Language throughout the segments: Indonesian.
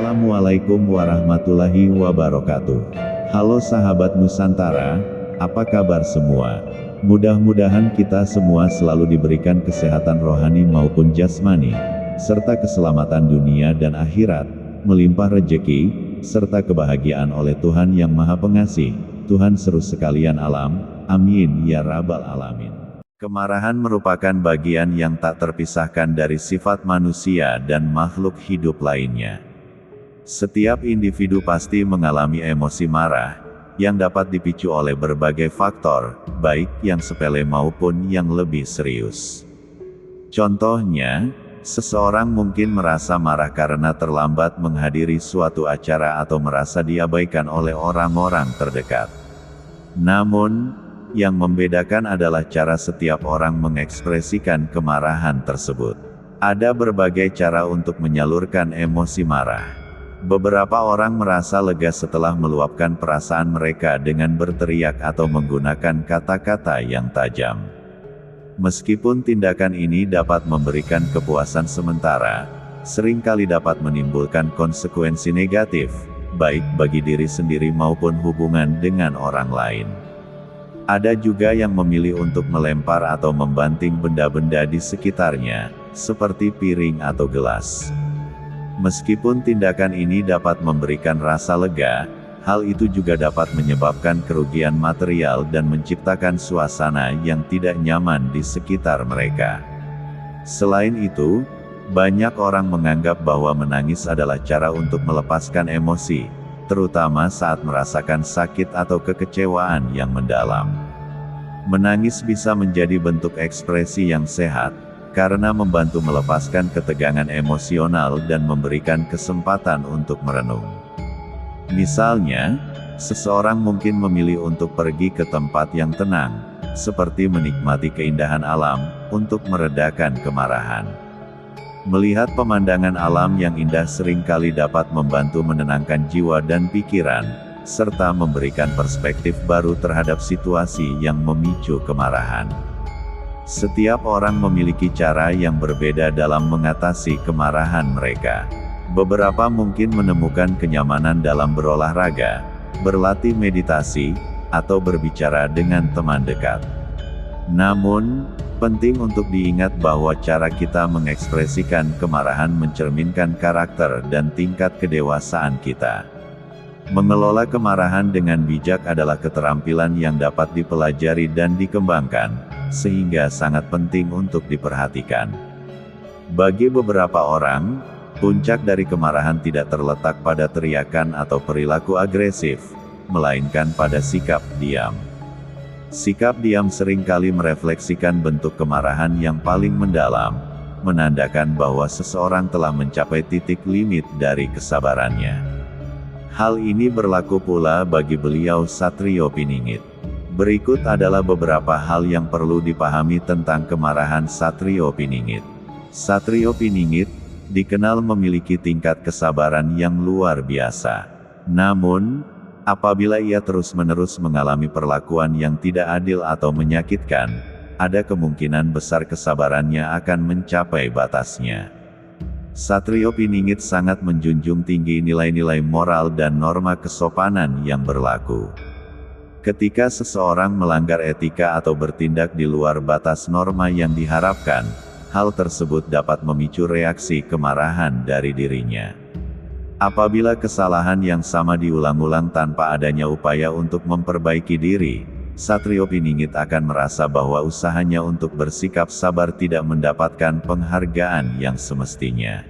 Assalamualaikum warahmatullahi wabarakatuh. Halo sahabat Nusantara, apa kabar semua? Mudah-mudahan kita semua selalu diberikan kesehatan rohani maupun jasmani, serta keselamatan dunia dan akhirat, melimpah rejeki, serta kebahagiaan oleh Tuhan yang Maha Pengasih, Tuhan seru sekalian alam, amin ya rabbal alamin. Kemarahan merupakan bagian yang tak terpisahkan dari sifat manusia dan makhluk hidup lainnya. Setiap individu pasti mengalami emosi marah, yang dapat dipicu oleh berbagai faktor, baik yang sepele maupun yang lebih serius. Contohnya, seseorang mungkin merasa marah karena terlambat menghadiri suatu acara atau merasa diabaikan oleh orang-orang terdekat. Namun, yang membedakan adalah cara setiap orang mengekspresikan kemarahan tersebut. Ada berbagai cara untuk menyalurkan emosi marah. Beberapa orang merasa lega setelah meluapkan perasaan mereka dengan berteriak atau menggunakan kata-kata yang tajam. Meskipun tindakan ini dapat memberikan kepuasan sementara, seringkali dapat menimbulkan konsekuensi negatif, baik bagi diri sendiri maupun hubungan dengan orang lain. Ada juga yang memilih untuk melempar atau membanting benda-benda di sekitarnya, seperti piring atau gelas. Meskipun tindakan ini dapat memberikan rasa lega, hal itu juga dapat menyebabkan kerugian material dan menciptakan suasana yang tidak nyaman di sekitar mereka. Selain itu, banyak orang menganggap bahwa menangis adalah cara untuk melepaskan emosi, terutama saat merasakan sakit atau kekecewaan yang mendalam. Menangis bisa menjadi bentuk ekspresi yang sehat, karena membantu melepaskan ketegangan emosional dan memberikan kesempatan untuk merenung. Misalnya, seseorang mungkin memilih untuk pergi ke tempat yang tenang, seperti menikmati keindahan alam, untuk meredakan kemarahan. Melihat pemandangan alam yang indah seringkali dapat membantu menenangkan jiwa dan pikiran, serta memberikan perspektif baru terhadap situasi yang memicu kemarahan. Setiap orang memiliki cara yang berbeda dalam mengatasi kemarahan mereka. Beberapa mungkin menemukan kenyamanan dalam berolahraga, berlatih meditasi, atau berbicara dengan teman dekat. Namun, penting untuk diingat bahwa cara kita mengekspresikan kemarahan mencerminkan karakter dan tingkat kedewasaan kita. Mengelola kemarahan dengan bijak adalah keterampilan yang dapat dipelajari dan dikembangkan, sehingga sangat penting untuk diperhatikan. Bagi beberapa orang, puncak dari kemarahan tidak terletak pada teriakan atau perilaku agresif, melainkan pada sikap diam. Sikap diam seringkali merefleksikan bentuk kemarahan yang paling mendalam, menandakan bahwa seseorang telah mencapai titik limit dari kesabarannya. Hal ini berlaku pula bagi beliau Satrio Piningit. Berikut adalah beberapa hal yang perlu dipahami tentang kemarahan Satrio Piningit. Satrio Piningit dikenal memiliki tingkat kesabaran yang luar biasa. Namun, apabila ia terus-menerus mengalami perlakuan yang tidak adil atau menyakitkan, ada kemungkinan besar kesabarannya akan mencapai batasnya. Satrio Piningit sangat menjunjung tinggi nilai-nilai moral dan norma kesopanan yang berlaku. Ketika seseorang melanggar etika atau bertindak di luar batas norma yang diharapkan, hal tersebut dapat memicu reaksi kemarahan dari dirinya. Apabila kesalahan yang sama diulang-ulang tanpa adanya upaya untuk memperbaiki diri, Satrio Piningit akan merasa bahwa usahanya untuk bersikap sabar tidak mendapatkan penghargaan yang semestinya.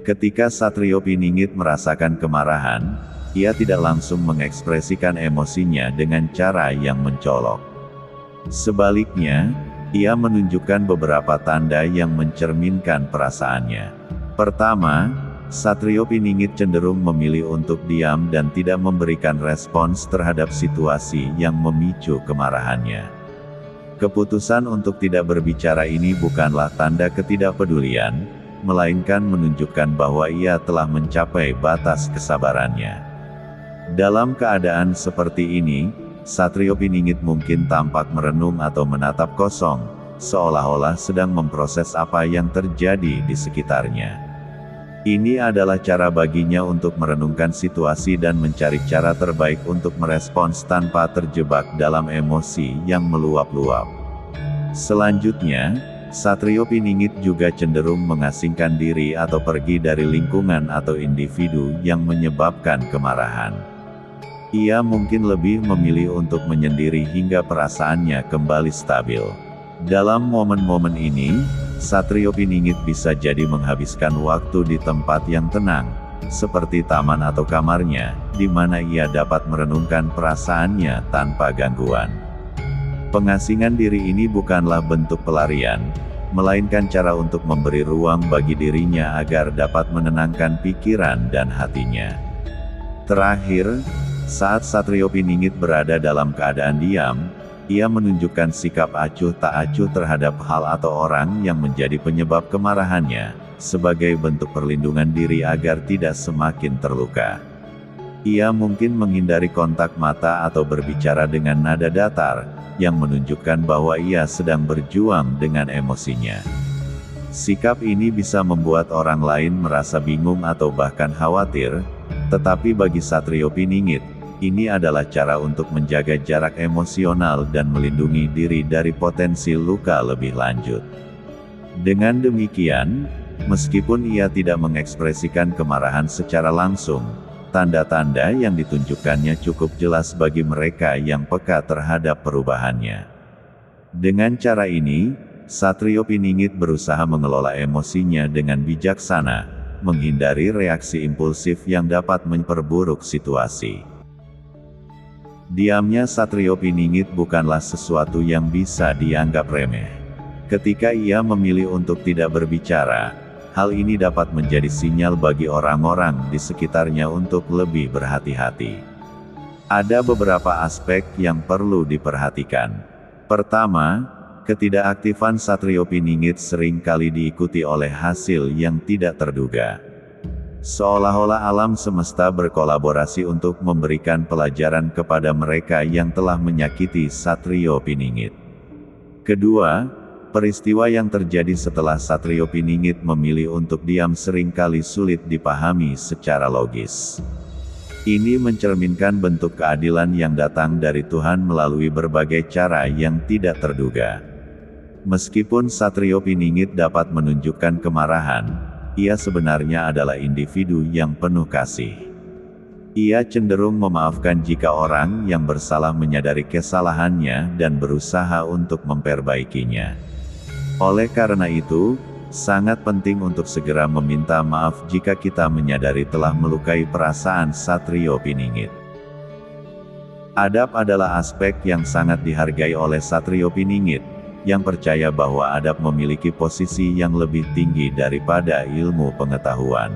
Ketika Satrio Piningit merasakan kemarahan, ia tidak langsung mengekspresikan emosinya dengan cara yang mencolok. Sebaliknya, ia menunjukkan beberapa tanda yang mencerminkan perasaannya. Pertama, Satrio Piningit cenderung memilih untuk diam dan tidak memberikan respons terhadap situasi yang memicu kemarahannya. Keputusan untuk tidak berbicara ini bukanlah tanda ketidakpedulian, melainkan menunjukkan bahwa ia telah mencapai batas kesabarannya. Dalam keadaan seperti ini, Satrio Piningit mungkin tampak merenung atau menatap kosong, seolah-olah sedang memproses apa yang terjadi di sekitarnya. Ini adalah cara baginya untuk merenungkan situasi dan mencari cara terbaik untuk merespons tanpa terjebak dalam emosi yang meluap-luap. Selanjutnya, Satrio Piningit juga cenderung mengasingkan diri atau pergi dari lingkungan atau individu yang menyebabkan kemarahan. Ia mungkin lebih memilih untuk menyendiri hingga perasaannya kembali stabil. Dalam momen-momen ini, Satrio Piningit bisa jadi menghabiskan waktu di tempat yang tenang, seperti taman atau kamarnya, di mana ia dapat merenungkan perasaannya tanpa gangguan. Pengasingan diri ini bukanlah bentuk pelarian, melainkan cara untuk memberi ruang bagi dirinya agar dapat menenangkan pikiran dan hatinya. Terakhir, saat Satrio Piningit berada dalam keadaan diam, ia menunjukkan sikap acuh tak acuh terhadap hal atau orang yang menjadi penyebab kemarahannya, sebagai bentuk perlindungan diri agar tidak semakin terluka. Ia mungkin menghindari kontak mata atau berbicara dengan nada datar, yang menunjukkan bahwa ia sedang berjuang dengan emosinya. Sikap ini bisa membuat orang lain merasa bingung atau bahkan khawatir, tetapi bagi Satrio Piningit, ini adalah cara untuk menjaga jarak emosional dan melindungi diri dari potensi luka lebih lanjut. Dengan demikian, meskipun ia tidak mengekspresikan kemarahan secara langsung, tanda-tanda yang ditunjukkannya cukup jelas bagi mereka yang peka terhadap perubahannya. Dengan cara ini, Satrio Piningit berusaha mengelola emosinya dengan bijaksana, menghindari reaksi impulsif yang dapat memperburuk situasi. Diamnya Satrio Piningit bukanlah sesuatu yang bisa dianggap remeh. Ketika ia memilih untuk tidak berbicara, hal ini dapat menjadi sinyal bagi orang-orang di sekitarnya untuk lebih berhati-hati. Ada beberapa aspek yang perlu diperhatikan. Pertama, ketidakaktifan Satrio Piningit sering kali diikuti oleh hasil yang tidak terduga. Seolah-olah alam semesta berkolaborasi untuk memberikan pelajaran kepada mereka yang telah menyakiti Satrio Piningit. Kedua, peristiwa yang terjadi setelah Satrio Piningit memilih untuk diam seringkali sulit dipahami secara logis. Ini mencerminkan bentuk keadilan yang datang dari Tuhan melalui berbagai cara yang tidak terduga. Meskipun Satrio Piningit dapat menunjukkan kemarahan, ia sebenarnya adalah individu yang penuh kasih. Ia cenderung memaafkan jika orang yang bersalah menyadari kesalahannya dan berusaha untuk memperbaikinya. Oleh karena itu, sangat penting untuk segera meminta maaf jika kita menyadari telah melukai perasaan Satrio Piningit. Adab adalah aspek yang sangat dihargai oleh Satrio Piningit, yang percaya bahwa adab memiliki posisi yang lebih tinggi daripada ilmu pengetahuan.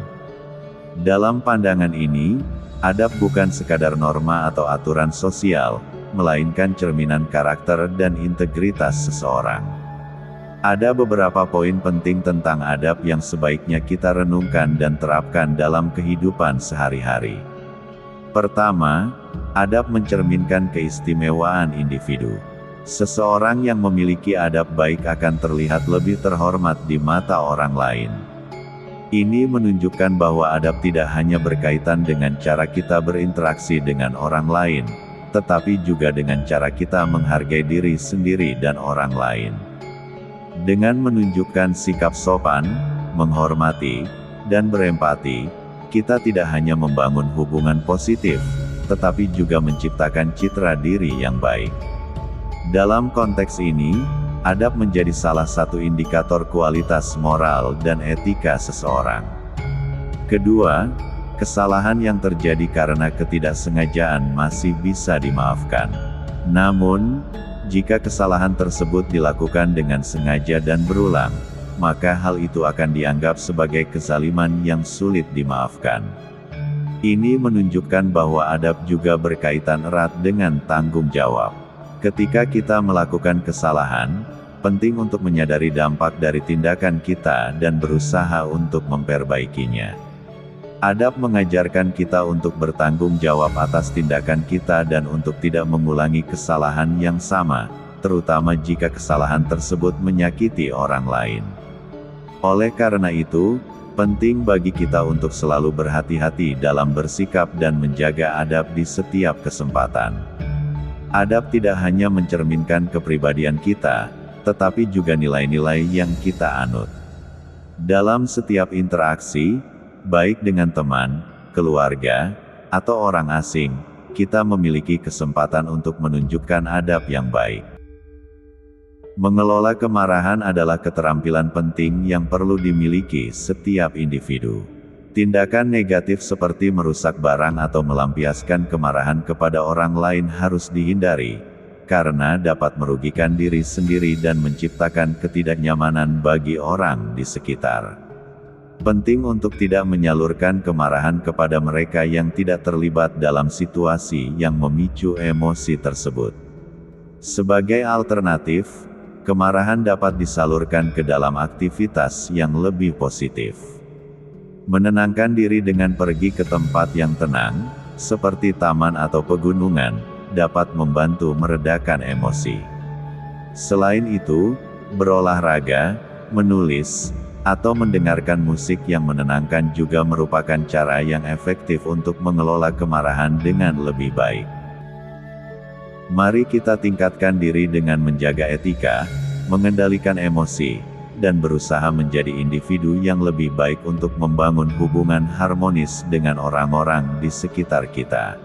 Dalam pandangan ini, adab bukan sekadar norma atau aturan sosial, melainkan cerminan karakter dan integritas seseorang. Ada beberapa poin penting tentang adab yang sebaiknya kita renungkan dan terapkan dalam kehidupan sehari-hari. Pertama, adab mencerminkan keistimewaan individu. Seseorang yang memiliki adab baik akan terlihat lebih terhormat di mata orang lain. Ini menunjukkan bahwa adab tidak hanya berkaitan dengan cara kita berinteraksi dengan orang lain, tetapi juga dengan cara kita menghargai diri sendiri dan orang lain. Dengan menunjukkan sikap sopan, menghormati, dan berempati, kita tidak hanya membangun hubungan positif, tetapi juga menciptakan citra diri yang baik. Dalam konteks ini, adab menjadi salah satu indikator kualitas moral dan etika seseorang. Kedua, kesalahan yang terjadi karena ketidaksengajaan masih bisa dimaafkan. Namun, jika kesalahan tersebut dilakukan dengan sengaja dan berulang, maka hal itu akan dianggap sebagai kezaliman yang sulit dimaafkan. Ini menunjukkan bahwa adab juga berkaitan erat dengan tanggung jawab. Ketika kita melakukan kesalahan, penting untuk menyadari dampak dari tindakan kita dan berusaha untuk memperbaikinya. Adab mengajarkan kita untuk bertanggung jawab atas tindakan kita dan untuk tidak mengulangi kesalahan yang sama, terutama jika kesalahan tersebut menyakiti orang lain. Oleh karena itu, Penting bagi kita untuk selalu berhati-hati dalam bersikap dan menjaga adab di setiap kesempatan. Adab tidak hanya mencerminkan kepribadian kita, tetapi juga nilai-nilai yang kita anut. Dalam setiap interaksi, baik dengan teman, keluarga, atau orang asing, kita memiliki kesempatan untuk menunjukkan adab yang baik. Mengelola kemarahan adalah keterampilan penting yang perlu dimiliki setiap individu. Tindakan negatif seperti merusak barang atau melampiaskan kemarahan kepada orang lain harus dihindari, karena dapat merugikan diri sendiri dan menciptakan ketidaknyamanan bagi orang di sekitar. Penting untuk tidak menyalurkan kemarahan kepada mereka yang tidak terlibat dalam situasi yang memicu emosi tersebut. Sebagai alternatif, kemarahan dapat disalurkan ke dalam aktivitas yang lebih positif. Menenangkan diri dengan pergi ke tempat yang tenang, seperti taman atau pegunungan, dapat membantu meredakan emosi. Selain itu, berolahraga, menulis, atau mendengarkan musik yang menenangkan juga merupakan cara yang efektif untuk mengelola kemarahan dengan lebih baik. Mari kita tingkatkan diri dengan menjaga etika, mengendalikan emosi, dan berusaha menjadi individu yang lebih baik untuk membangun hubungan harmonis dengan orang-orang di sekitar kita.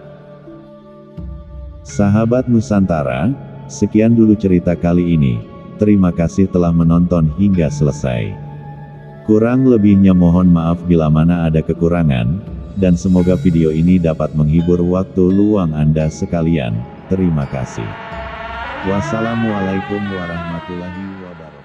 Sahabat Nusantara, sekian dulu cerita kali ini. Terima kasih telah menonton hingga selesai. Kurang lebihnya mohon maaf bila mana ada kekurangan, dan semoga video ini dapat menghibur waktu luang Anda sekalian. Terima kasih. Wassalamualaikum warahmatullahi wabarakatuh.